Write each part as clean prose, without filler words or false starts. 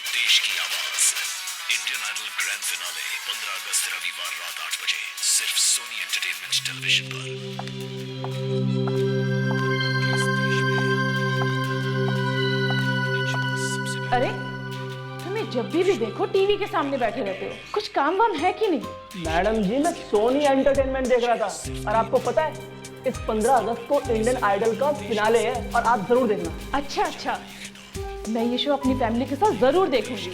देश की आवाज इंडियन आइडल ग्रैंड फिनाले 15 अगस्त रविवार रात 8 बजे सिर्फ सोनी एंटरटेनमेंट टेलीविजन पर। अरे तुम्हें जब भी देखो टीवी के सामने बैठे रहते हो, कुछ काम वाम है कि नहीं? मैडम जी मैं सोनी एंटरटेनमेंट देख रहा था और आपको पता है इस 15 अगस्त को इंडियन आइडल का फिनाले है और आप जरूर देखना। अच्छा, मैं ये शो अपनी फैमिली के साथ जरूर देखूंगी।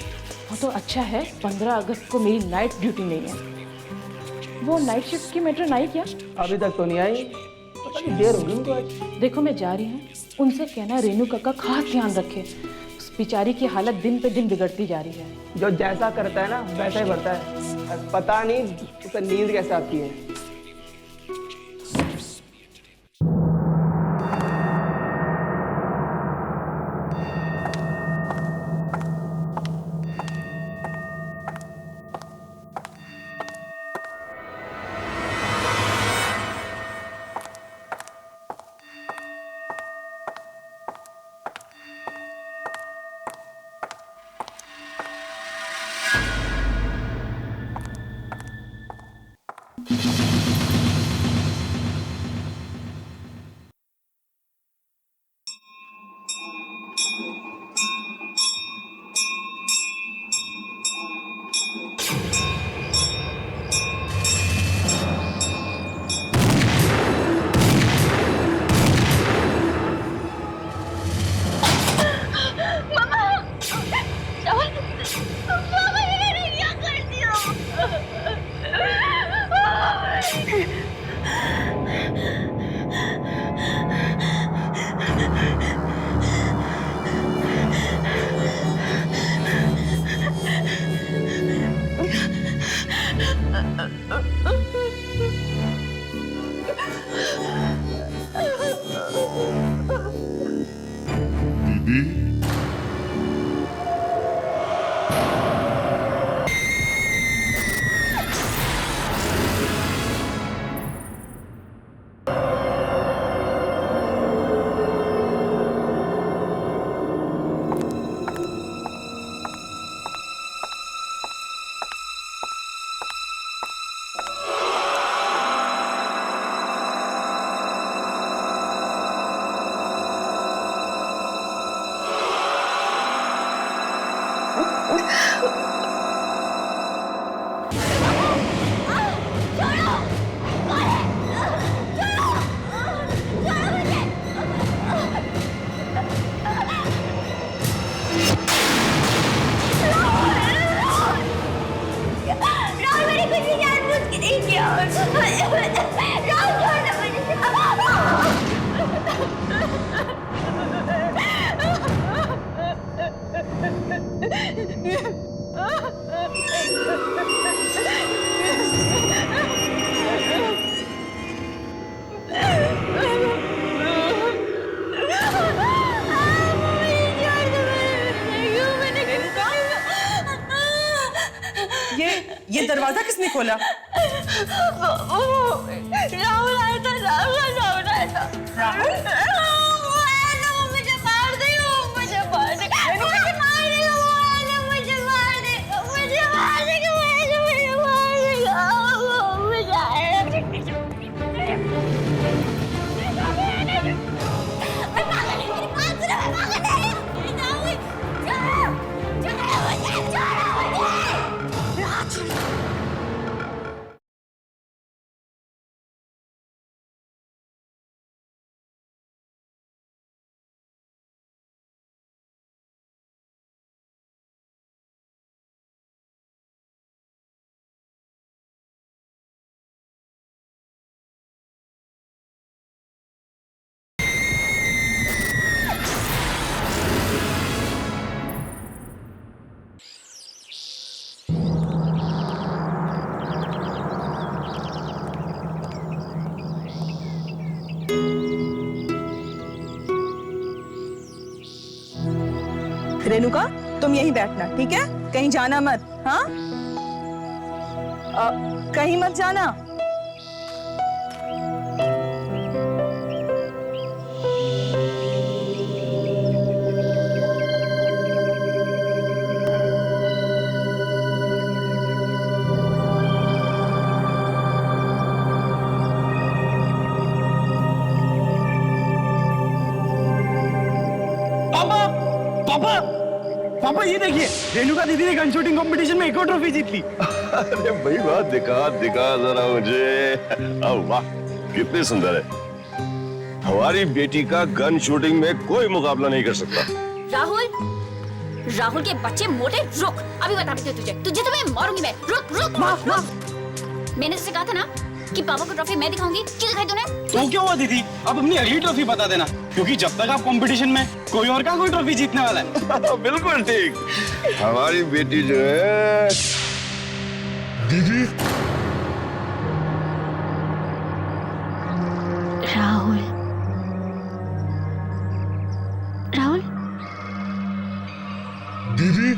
वो तो अच्छा है 15 अगस्त को मेरी नाइट ड्यूटी नहीं है। वो नाइट शिफ्ट की मेट्रन आई क्या? अभी तक तो नहीं आई, पता नहीं देर होगी उनको आज। देखो मैं जा रही हूँ, उनसे कहना रेनू काका खास ध्यान रखे। उस बेचारी की हालत दिन पे दिन बिगड़ती जा रही है। जो जैसा करता है ना वैसा ही बढ़ता है, पता नहीं उसे नींद कैसे आती है। ये दरवाजा किसने खोला? राहुल आया था। राहुल आया था। राहुल? वो आया था, वो मुझे मार देगा, वो मुझे मार देगा, मुझे मार देगा, वो आया था, मुझे मार देगा, मुझे मार देगा, मुझे मार देगा, वो मुझे आया था। मैं पागल नहीं, मेरी बात सुनो, मैं पागल नहीं। राहुल, छोड़ो मुझे, छोड़ो मुझे। रेणुका, तुम यहीं बैठना, ठीक है? कहीं जाना मत। हाँ, कहीं मत जाना। पापा ये देखिए, रेणुका दीदी ने गन शूटिंग कंपटीशन में एक और ट्रॉफी जीत ली। अरे भाई वाह, दिखा दिखा जरा मुझे। वाह कितनी सुंदर है। हमारी बेटी का गन शूटिंग में कोई मुकाबला नहीं कर सकता। राहुल के बच्चे मोटे, रुक, अभी बताती हूँ तुझे तो मैं मारूंगी मैं। रुक। मैंने तुझसे कहा था ना कि पापा को ट्रॉफी मैं दिखाऊंगी, क्यों दिखाई तूने? तो क्या हुआ दीदी, अब अपनी अगली ट्रॉफी बता देना, क्योंकि जब तक आप कंपटीशन में कोई और का कोई ट्रॉफी जीतने वाला है। बिल्कुल ठीक। हमारी बेटी जो है दीदी। राहुल दीदी।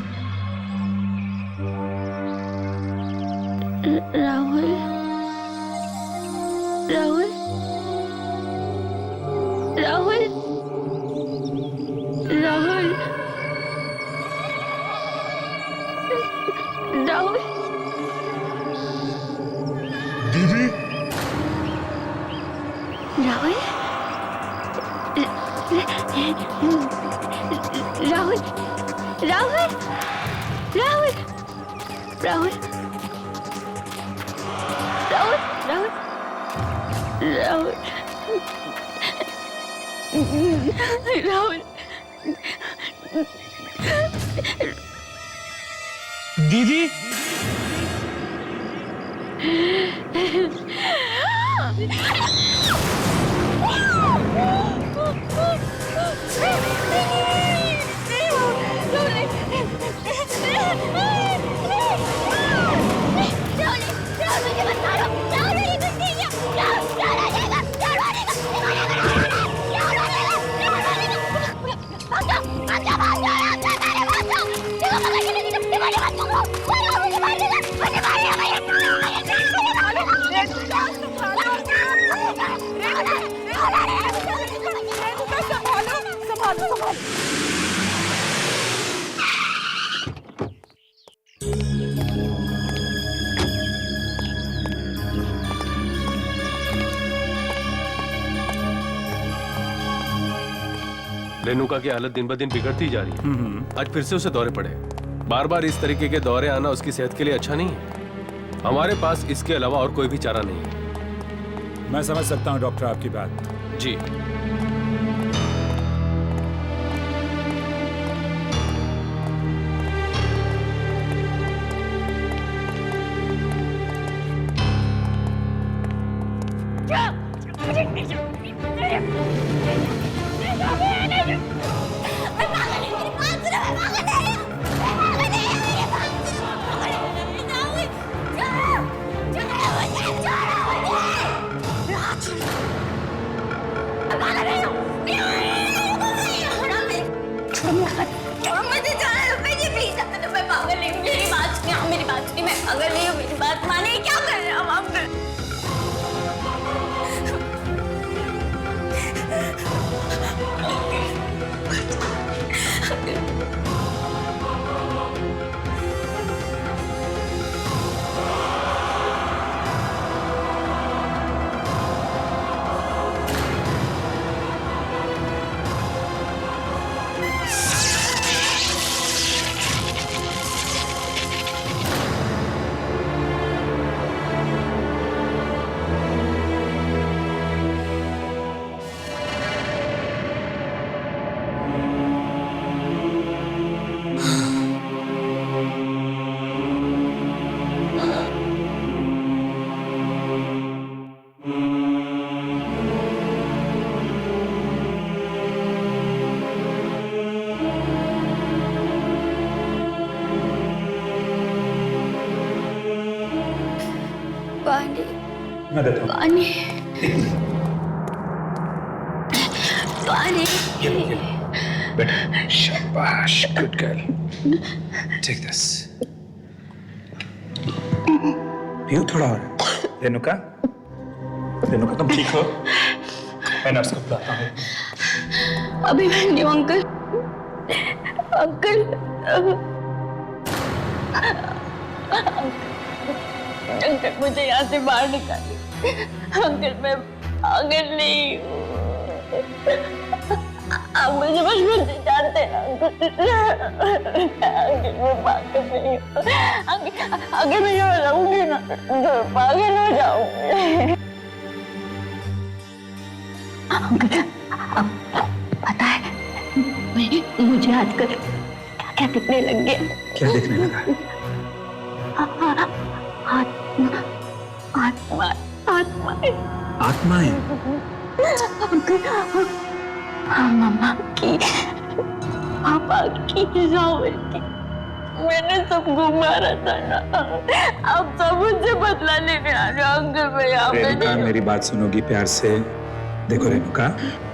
राहुल दीदी। दीदी रेणुका की हालत दिन ब दिन बिगड़ती जा रही है। आज फिर से उसे दौरे पड़े। बार बार इस तरीके के दौरे आना उसकी सेहत के लिए अच्छा नहीं है। हमारे पास इसके अलावा और कोई भी चारा नहीं है। मैं समझ सकता हूँ डॉक्टर आपकी बात। जी मैं देता हूँ पानी। बेटा शाबाश, गुड गर्ल, टेक दिस, पियो थोड़ा और। रेणुका तुम ठीक हो? मैं नर्स को बुलाता हूँ। अभी मैं नहीं हूँ अंकल। अंकल मुझे यहाँ से बाहर निकालिए। अंकल मैं पागल नहीं हूँ। आप मुझे बचपन से जानते हैं अंकल, मैं पागल नहीं हूँ। अगर मैं यहाँ रहूंगी ना तो पागल हो जाऊंगी। अंकल, पता है मुझे आजकल क्या क्या दिखने लग गया। क्या दिखने लगा? आत्मा आत्मा आत्मा आत्माएं? मम्मा की, पापा की, राहुल की, मैंने सबको मारा था ना। अब सब मुझसे बदला लेने आ रहे अंकल। मैं यहाँ पे रेणुका, नहीं। मेरी बात सुनोगी प्यार से? देखो रेणुका,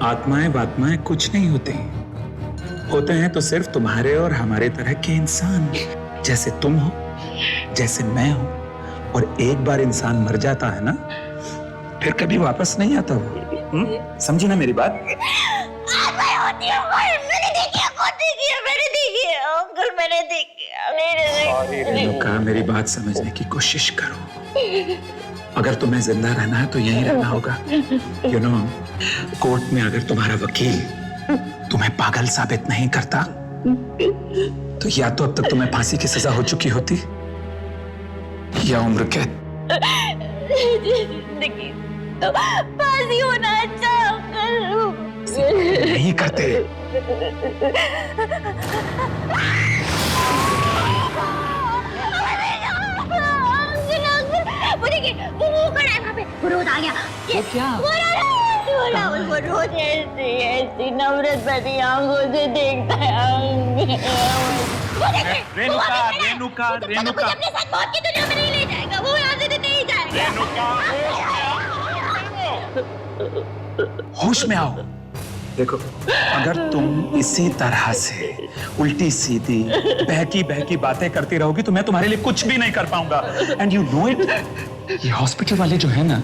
आत्माएं बात्माएं कुछ नहीं होते हैं तो सिर्फ तुम्हारे और हमारे तरह के इंसान, जैसे तुम हो, जैसे मैं हूं। और एक बार इंसान मर जाता है ना, फिर कभी वापस नहीं आता वो। समझी ना मेरी बात? रेणुका, मेरी बात समझने की कोशिश करो। अगर तुम्हें जिंदा रहना है तो यहीं रहना होगा। यू नो, कोर्ट में अगर तुम्हारा वकील तुम्हें पागल साबित नहीं करता तो या तो अब तक तुम्हें फांसी की सजा हो चुकी होती या उम्र कैद। जिंदगी तो फांसी होना अच्छा अंकल। नहीं करते। वो खड़ा है वहाँ पे, वो रोज आ गया। वो क्या? वो रोज ऐसी नफरत भरी आंखों से देखता है। रेणुका, रेणुका, रेणुका, अपने साथ मौत की दुनिया में नहीं ले जाएगा। वो यहाँ से नहीं जाएगा। होश में आओ। देखो, अगर तुम इसी तरह से उल्टी सीधी बहकी बहकी बातें करती रहोगी तो मैं तुम्हारे लिए कुछ भी नहीं कर पाऊंगा। And you know it. ये हॉस्पिटल वाले जो है ना,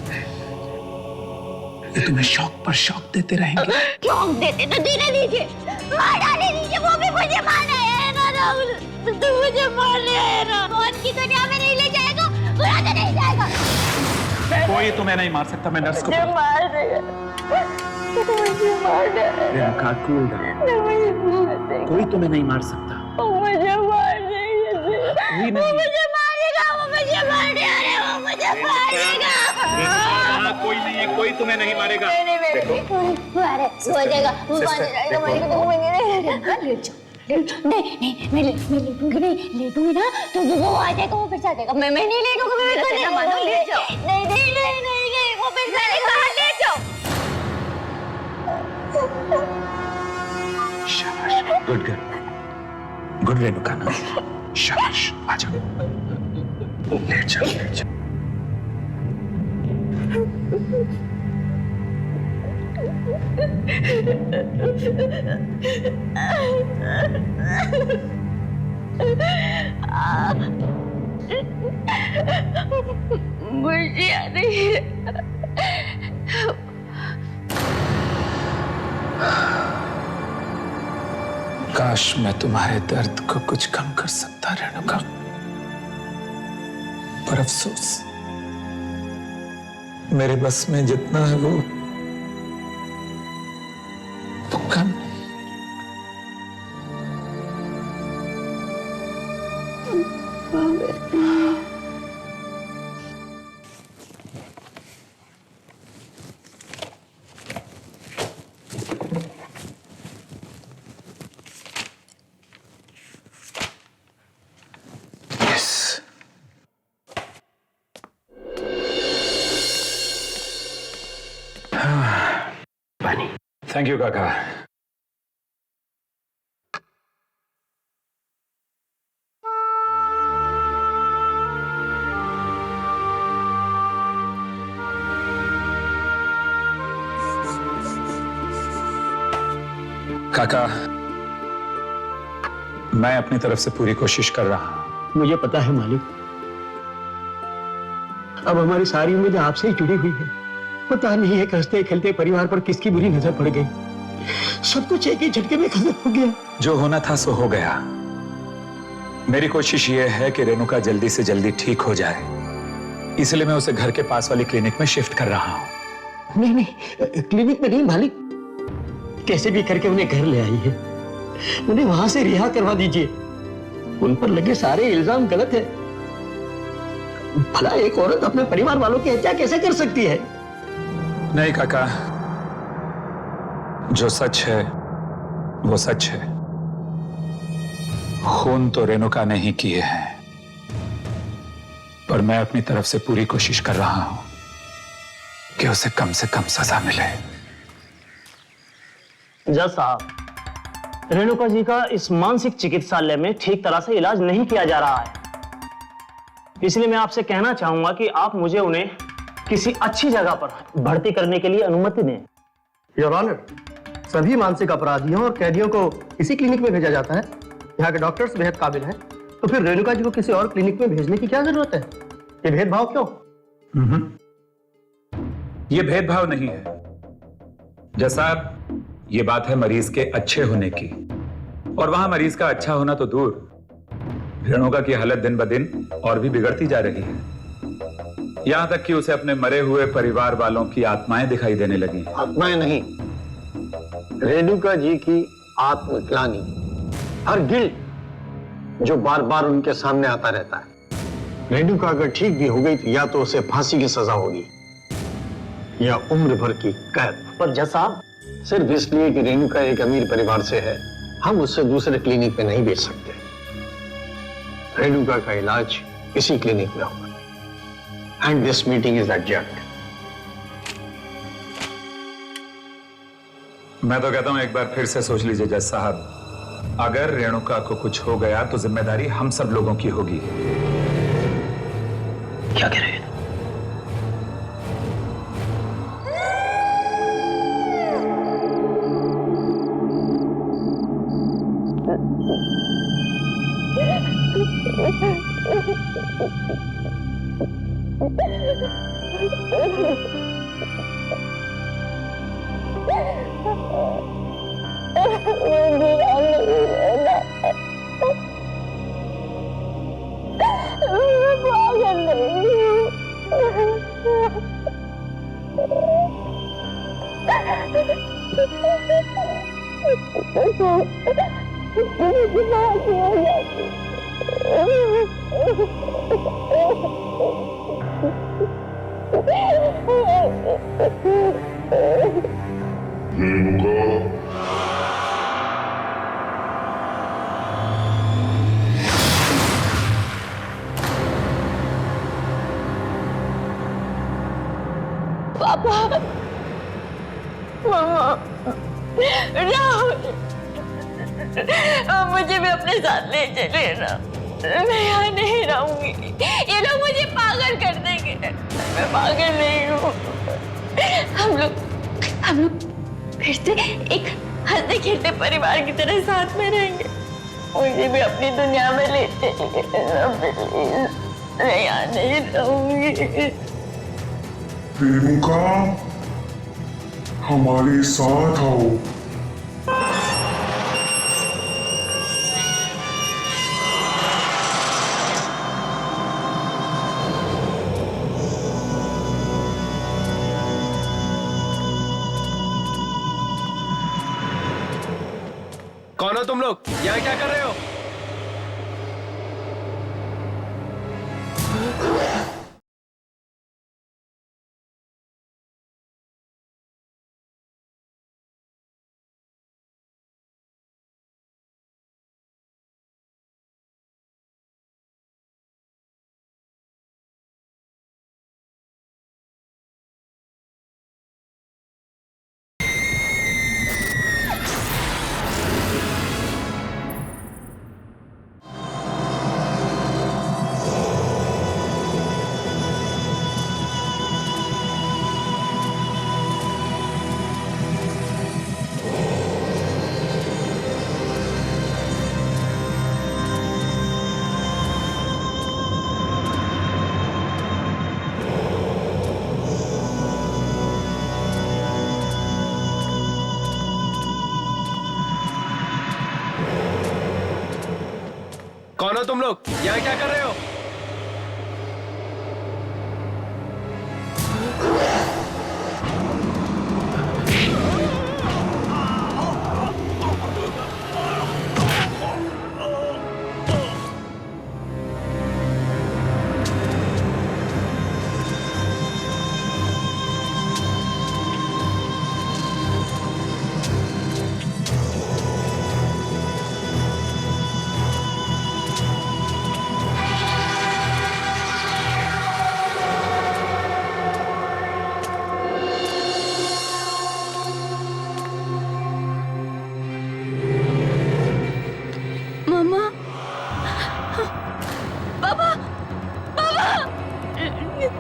ये तुम्हें शौक पर शौक देते रहेंगे। शौक देते तो देने दीजिए, मार डाले दीजिए। वो भी मुझे मारना है ना राहुल, तो मुझे मारना है ना। मौत की दुनिया में नहीं ले जाएगा, बुरा तो नहीं जाएगा। कोई तुम्हें नहीं मार सकता। मैं नर्स को मार देगा, मुझे मार देगा। Renuka, cool down. कोई तुम्हें नहीं मार सकता। मुझे मार देगा, कोई नहीं। मुझे मारेगा, वो मुझे मार देगा, वो मुझे मारेगा। कोई नहीं है, कोई तुम्हें नहीं मारेगा। मारे हो जाएगा, वो मार जाएगा, मारेगा तो मैं ले जाओ। नहीं, मैं लेटूंगी नहीं, लेटूंगी ना तो वो आ जाएगा, वो फिर से आ जाएगा। मैं नहीं लेटूंगी, मैं ले जाओ। नहीं, वो फिर से आएगा, ले जाओ। शाबाश, गुड गर्ल, गुड रेणुका ना। शाबाश, आ जाओ, लेट जाओ, लेट जाओ। मुझे याद नहीं है। काश मैं तुम्हारे दर्द को कुछ कम कर सकता रेणुका, पर अफसोस मेरे बस में जितना है वो कम नहीं। थैंक यू काका। काका, मैं अपनी तरफ से पूरी कोशिश कर रहा हूं। मुझे पता है मालिक, अब हमारी सारी उम्मीदें आपसे ही जुड़ी हुई है। पता नहीं है हंसते खेलते परिवार पर किसकी बुरी नजर पड़ गई। सब कुछ एक ही झटके में खत्म हो गया। जो होना था सो हो गया। मेरी कोशिश यह है कि रेणुका जल्दी से जल्दी ठीक हो जाए, इसलिए मैं उसे घर के पास वाली क्लिनिक में शिफ्ट कर रहा हूं। नहीं, क्लिनिक में नहीं मालिक, कैसे भी करके उन्हें घर ले आइए, उन्हें वहां से रिहा करवा दीजिए। उन पर लगे सारे इल्जाम गलत है। भला एक औरत अपने परिवार वालों की हत्या कैसे कर सकती है? नहीं काका, जो सच है वो सच है। खून तो रेणुका ने ही किए हैं, पर मैं अपनी तरफ से पूरी कोशिश कर रहा हूं कि उसे कम से कम सजा मिले। जज साहब, रेणुका जी का इस मानसिक चिकित्सालय में ठीक तरह से इलाज नहीं किया जा रहा है, इसलिए मैं आपसे कहना चाहूंगा कि आप मुझे उन्हें किसी अच्छी जगह पर भर्ती करने के लिए अनुमति दें। योर ऑनर, सभी मानसिक अपराधियों और कैदियों को इसी क्लिनिक में भेजा जाता है। यहाँ के डॉक्टर्स बेहद काबिल हैं, तो फिर रेणुका जी को किसी और क्लिनिक में भेजने की क्या जरूरत है? ये भेदभाव क्यों? ये भेदभाव नहीं है जैसा, ये बात है मरीज के अच्छे होने की, और वहां मरीज का अच्छा होना तो दूर, रेणुका की हालत दिन ब दिन और भी बिगड़ती जा रही है। यहां तक कि उसे अपने मरे हुए परिवार वालों की आत्माएं दिखाई देने लगी। आत्माएं नहीं, रेणुका जी की आत्मग्लानि, हर गिल्ट जो बार बार उनके सामने आता रहता है। रेणुका अगर ठीक भी हो गई तो या तो उसे फांसी की सजा होगी या उम्र भर की कैद। पर जज साहब, सिर्फ इसलिए कि रेणुका एक अमीर परिवार से है, हम उससे दूसरे क्लिनिक में नहीं भेज सकते। रेणुका का इलाज इसी क्लिनिक में होगा। And this meeting is adjourned. मैं तो कहता हूं एक बार फिर से सोच लीजिए जज साहब, अगर रेणुका को कुछ हो गया तो जिम्मेदारी हम सब लोगों की होगी। क्या कह रहे हैं? पापा, मामा, राहुल, मुझे भी अपने साथ ले चले ना। मैं यहाँ नहीं रहूंगी, ये लोग मुझे पागल कर देंगे। मैं पागल नहीं हूँ। हम लोग फिर से एक हंसते खेलते परिवार की तरह साथ में रहेंगे। मुझे भी अपनी दुनिया में ले चलिए। मैं यहाँ नहीं रहूंगी। रेणुका, हमारे साथ आओ। कौन हो तुम लोग? यहाँ क्या कर रहे हो? कौन हो तुम लोग? यहाँ क्या कर रहे हो?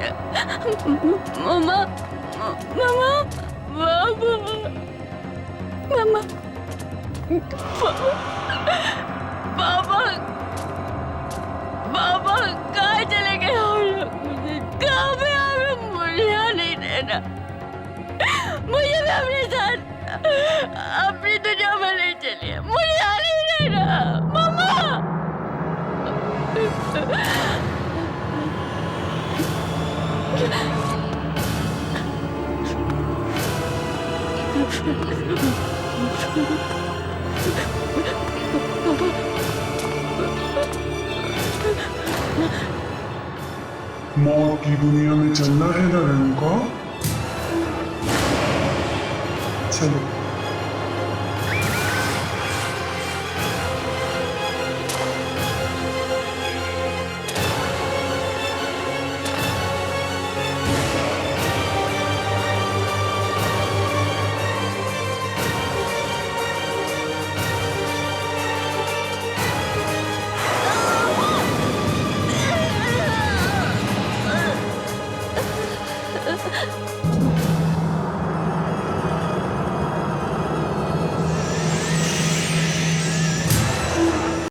मम्मा मम्मा बाबा मम्मा बाबा बाबा कहाँ चले गए हम लोग? मुझे कहाँ पे हमें मुझे यहाँ नहीं रहना, मुझे भी अपने साथ अपनी दुनिया में नहीं चलिए, मुझे यहाँ नहीं रहना मम्मा। मौत की दुनिया में चलना है ना रेणुका, चलो।